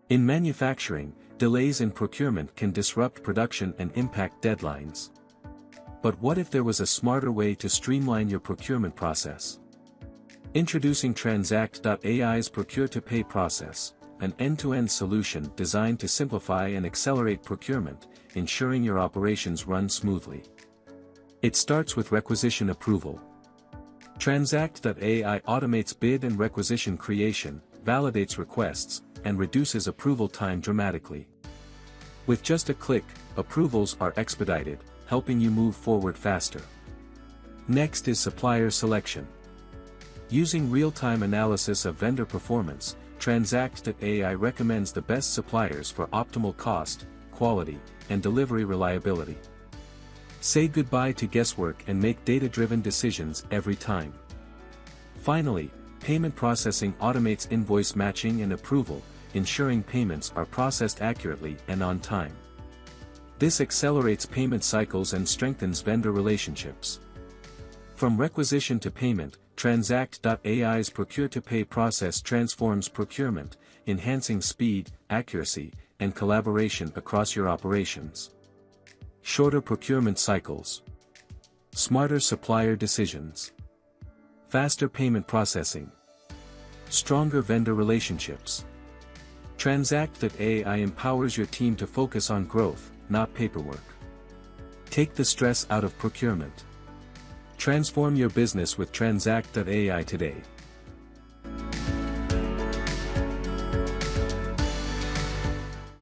In manufacturing, delays in procurement can disrupt production and impact deadlines. But what if there was a smarter way to streamline your procurement process? Introducing Tranxact.AI's Procure-to-Pay process, an end-to-end solution designed to simplify and accelerate procurement, ensuring your operations run smoothly. It starts with requisition approval. Tranxact.AI automates bid and requisition creation, validates requests, and reduces approval time dramatically. With just a click, approvals are expedited, helping you move forward faster. Next is supplier selection. Using real-time analysis of vendor performance, Tranxact.AI recommends the best suppliers for optimal cost, quality, and delivery reliability. Say goodbye to guesswork and make data-driven decisions every time. Finally, payment processing automates invoice matching and approval, ensuring payments are processed accurately and on time. This accelerates payment cycles and strengthens vendor relationships. From requisition to payment, Tranxact.AI's Procure-to-Pay process transforms procurement, enhancing speed, accuracy, and collaboration across your operations. Shorter procurement cycles. Smarter supplier decisions. Faster payment processing. Stronger vendor relationships. Tranxact.AI empowers your team to focus on growth, not paperwork. Take the stress out of procurement. Transform your business with Tranxact.AI today.